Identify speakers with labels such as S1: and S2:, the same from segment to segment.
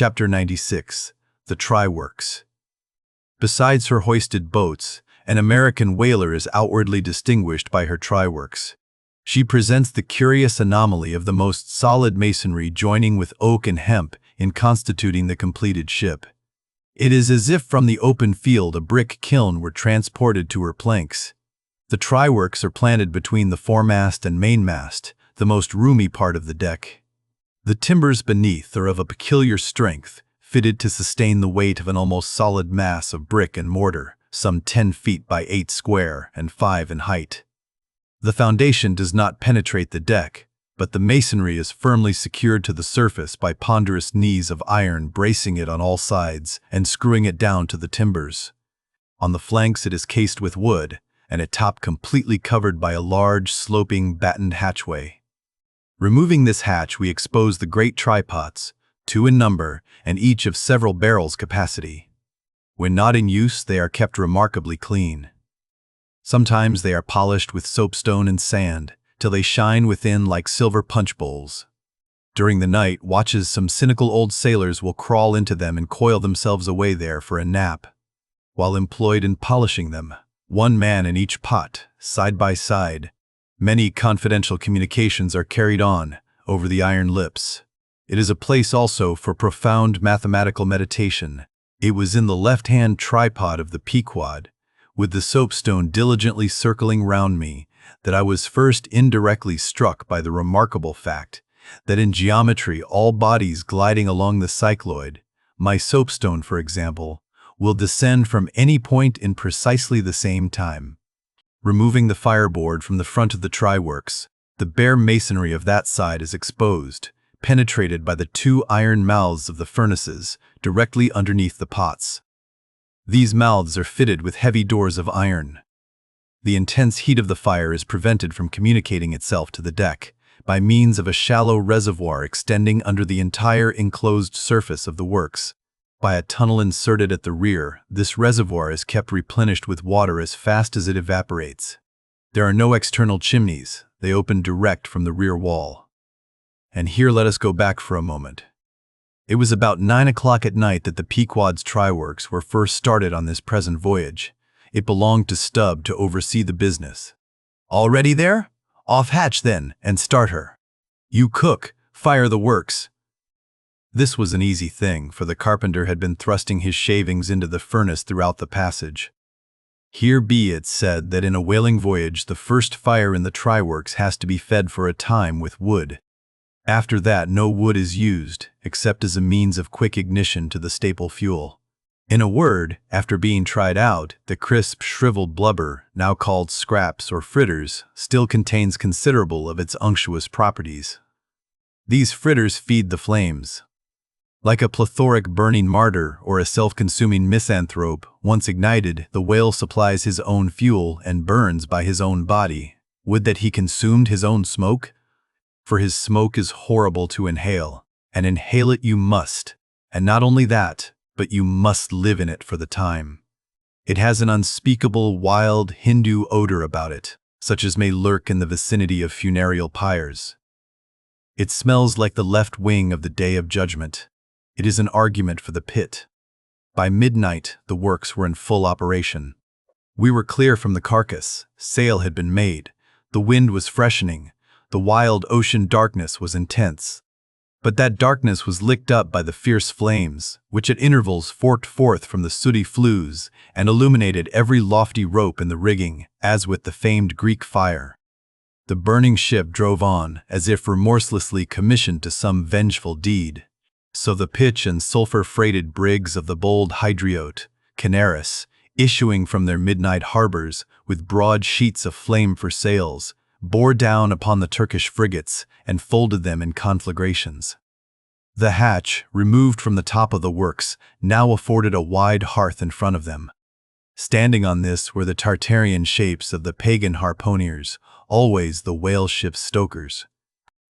S1: Chapter 96. The Try-Works. Besides her hoisted boats, an American whaler is outwardly distinguished by her try-works. She presents the curious anomaly of the most solid masonry joining with oak and hemp in constituting the completed ship. It is as if from the open field a brick kiln were transported to her planks. The try-works are planted between the foremast and mainmast, the most roomy part of the deck. The timbers beneath are of a peculiar strength, fitted to sustain the weight of an almost solid mass of brick and mortar, some 10 feet by 8 square and 5 in height. The foundation does not penetrate the deck, but the masonry is firmly secured to the surface by ponderous knees of iron bracing it on all sides and screwing it down to the timbers. On the flanks it is cased with wood, and at top completely covered by a large, sloping, battened hatchway. Removing this hatch, we expose the great trypots, 2 in number, and each of several barrels capacity. When not in use, they are kept remarkably clean. Sometimes they are polished with soapstone and sand, till they shine within like silver punch bowls. During the night watches, some cynical old sailors will crawl into them and coil themselves away there for a nap. While employed in polishing them, one man in each pot, side by side, many confidential communications are carried on over the iron lips. It is a place also for profound mathematical meditation. It was in the left-hand tripod of the Pequod, with the soapstone diligently circling round me, that I was first indirectly struck by the remarkable fact that in geometry all bodies gliding along the cycloid, my soapstone for example, will descend from any point in precisely the same time. Removing the fireboard from the front of the try-works, the bare masonry of that side is exposed, penetrated by the 2 iron mouths of the furnaces directly underneath the pots. These mouths are fitted with heavy doors of iron. The intense heat of the fire is prevented from communicating itself to the deck by means of a shallow reservoir extending under the entire enclosed surface of the works. By a tunnel inserted at the rear, this reservoir is kept replenished with water as fast as it evaporates. There are no external chimneys, they open direct from the rear wall. And here let us go back for a moment. It was about 9 o'clock at night that the Pequod's try-works were first started on this present voyage. It belonged to Stubb to oversee the business. "All ready there? Off hatch then, and start her. You cook, fire the works." This was an easy thing, for the carpenter had been thrusting his shavings into the furnace throughout the passage. Here be it said that in a whaling voyage the first fire in the try-works has to be fed for a time with wood. After that no wood is used, except as a means of quick ignition to the staple fuel. In a word, after being tried out, the crisp, shriveled blubber, now called scraps or fritters, still contains considerable of its unctuous properties. These fritters feed the flames. Like a plethoric burning martyr or a self-consuming misanthrope, once ignited, the whale supplies his own fuel and burns by his own body. Would that he consumed his own smoke? For his smoke is horrible to inhale, and inhale it you must. And not only that, but you must live in it for the time. It has an unspeakable, wild Hindu odor about it, such as may lurk in the vicinity of funereal pyres. It smells like the left wing of the Day of Judgment. It is an argument for the pit. By midnight, the works were in full operation. We were clear from the carcass, sail had been made, the wind was freshening, the wild ocean darkness was intense. But that darkness was licked up by the fierce flames, which at intervals forked forth from the sooty flues and illuminated every lofty rope in the rigging, as with the famed Greek fire. The burning ship drove on, as if remorselessly commissioned to some vengeful deed. So the pitch and sulphur-freighted brigs of the bold Hydriote, Canaris, issuing from their midnight harbors with broad sheets of flame for sails, bore down upon the Turkish frigates and folded them in conflagrations. The hatch, removed from the top of the works, now afforded a wide hearth in front of them. Standing on this were the Tartarian shapes of the pagan harpooneers, always the whale ship's stokers.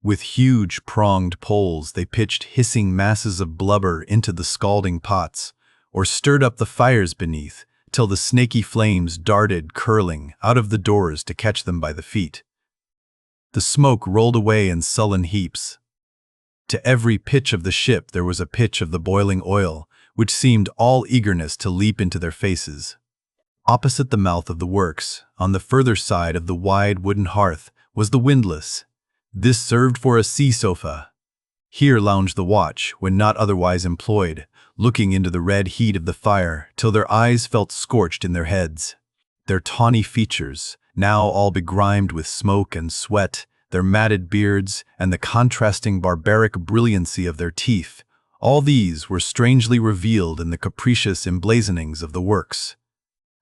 S1: With huge pronged poles they pitched hissing masses of blubber into the scalding pots, or stirred up the fires beneath, till the snaky flames darted curling out of the doors to catch them by the feet. The smoke rolled away in sullen heaps. To every pitch of the ship there was a pitch of the boiling oil, which seemed all eagerness to leap into their faces. Opposite the mouth of the works, on the further side of the wide wooden hearth, was the windlass. This served for a sea sofa. Here lounged the watch, when not otherwise employed, looking into the red heat of the fire till their eyes felt scorched in their heads. Their tawny features, now all begrimed with smoke and sweat, their matted beards, and the contrasting barbaric brilliancy of their teeth, all these were strangely revealed in the capricious emblazonings of the works.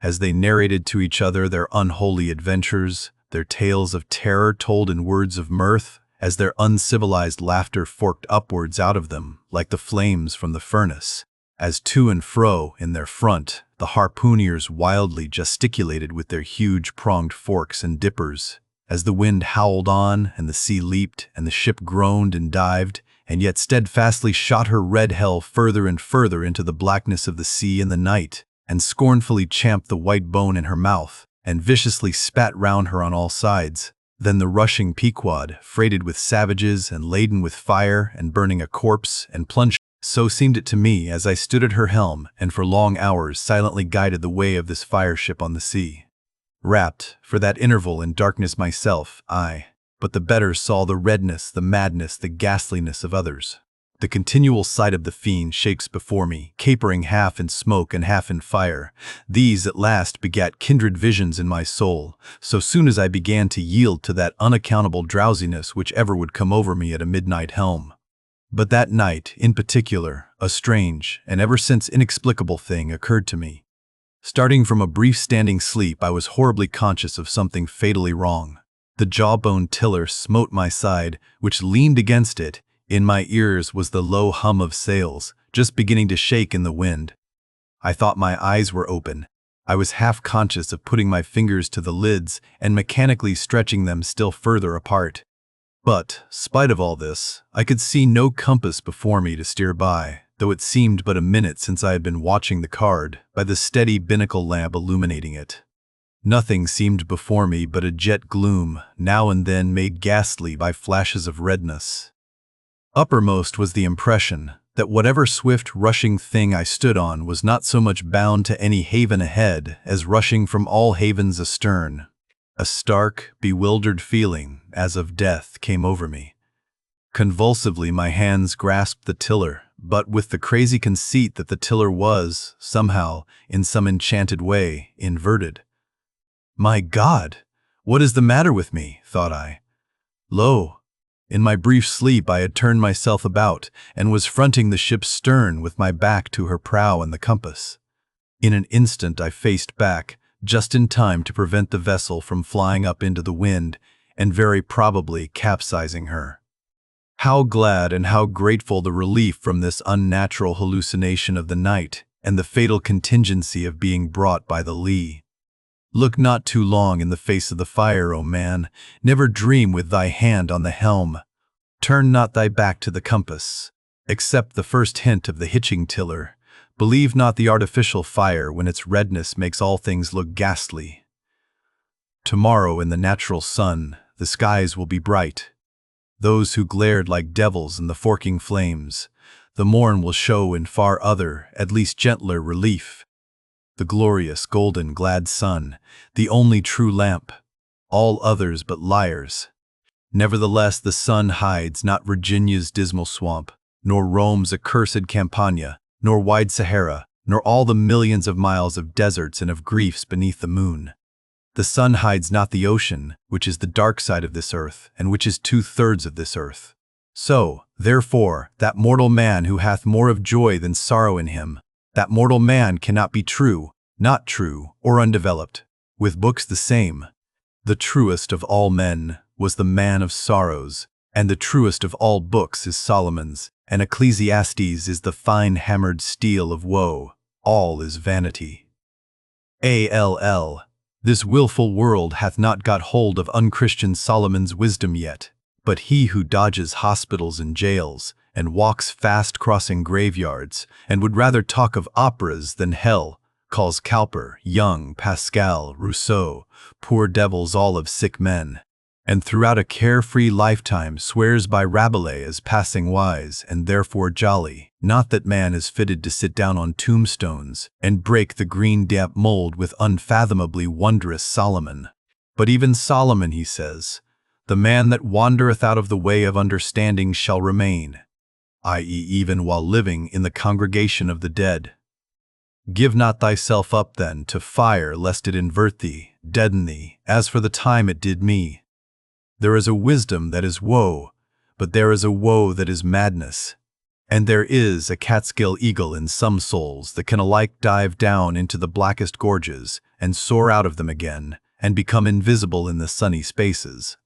S1: As they narrated to each other their unholy adventures, their tales of terror told in words of mirth, as their uncivilized laughter forked upwards out of them like the flames from the furnace, as to and fro in their front the harpooneers wildly gesticulated with their huge pronged forks and dippers, as the wind howled on and the sea leaped and the ship groaned and dived, and yet steadfastly shot her red hell further and further into the blackness of the sea and the night, and scornfully champed the white bone in her mouth, and viciously spat round her on all sides. Then the rushing Pequod, freighted with savages and laden with fire and burning a corpse, and plunged. So seemed it to me as I stood at her helm and for long hours silently guided the way of this fire ship on the sea. Wrapped, for that interval, in darkness myself, I, but the better saw the redness, the madness, the ghastliness of others. The continual sight of the fiend shapes before me, capering half in smoke and half in fire. These at last begat kindred visions in my soul, so soon as I began to yield to that unaccountable drowsiness which ever would come over me at a midnight helm. But that night, in particular, a strange, and ever since inexplicable thing occurred to me. Starting from a brief standing sleep, I was horribly conscious of something fatally wrong. The jawbone tiller smote my side, which leaned against it. In my ears was the low hum of sails, just beginning to shake in the wind. I thought my eyes were open. I was half conscious of putting my fingers to the lids and mechanically stretching them still further apart. But, spite of all this, I could see no compass before me to steer by, though it seemed but a minute since I had been watching the card, by the steady binnacle lamp illuminating it. Nothing seemed before me but a jet gloom, now and then made ghastly by flashes of redness. Uppermost was the impression that whatever swift rushing thing I stood on was not so much bound to any haven ahead as rushing from all havens astern. A stark, bewildered feeling, as of death, came over me. Convulsively my hands grasped the tiller, but with the crazy conceit that the tiller was, somehow, in some enchanted way, inverted. My God! What is the matter with me? Thought I. Lo! In my brief sleep I had turned myself about, and was fronting the ship's stern with my back to her prow and the compass. In an instant I faced back, just in time to prevent the vessel from flying up into the wind, and very probably capsizing her. How glad and how grateful the relief from this unnatural hallucination of the night, and the fatal contingency of being brought by the lee. Look not too long in the face of the fire, O man, never dream with thy hand on the helm. Turn not thy back to the compass. Accept the first hint of the hitching tiller. Believe not the artificial fire when its redness makes all things look ghastly. Tomorrow in the natural sun, the skies will be bright. Those who glared like devils in the forking flames, the morn will show in far other, at least gentler relief. The glorious, golden, glad sun, the only true lamp, all others but liars. Nevertheless the sun hides not Virginia's dismal swamp, nor Rome's accursed Campania, nor wide Sahara, nor all the millions of miles of deserts and of griefs beneath the moon. The sun hides not the ocean, which is the dark side of this earth, and which is 2/3 of this earth. So, therefore, that mortal man who hath more of joy than sorrow in him, that mortal man cannot be true, not true, or undeveloped. With books the same. The truest of all men was the man of sorrows, and the truest of all books is Solomon's, and Ecclesiastes is the fine-hammered steel of woe. All is vanity. This willful world hath not got hold of unchristian Solomon's wisdom yet, but he who dodges hospitals and jails, and walks fast crossing graveyards, and would rather talk of operas than hell, calls Cowper, Young, Pascal, Rousseau, poor devils all of sick men, and throughout a carefree lifetime swears by Rabelais as passing wise and therefore jolly. Not that man is fitted to sit down on tombstones and break the green damp mold with unfathomably wondrous Solomon. But even Solomon, he says, the man that wandereth out of the way of understanding shall remain, i.e. even while living in the congregation of the dead. Give not thyself up then to fire, lest it invert thee, deaden thee, as for the time it did me. There is a wisdom that is woe, but there is a woe that is madness. And there is a Catskill eagle in some souls that can alike dive down into the blackest gorges and soar out of them again and become invisible in the sunny spaces.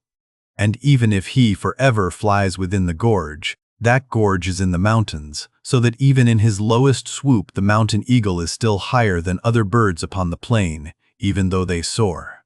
S1: And even if he forever flies within the gorge, that gorge is in the mountains, so that even in his lowest swoop the mountain eagle is still higher than other birds upon the plain, even though they soar.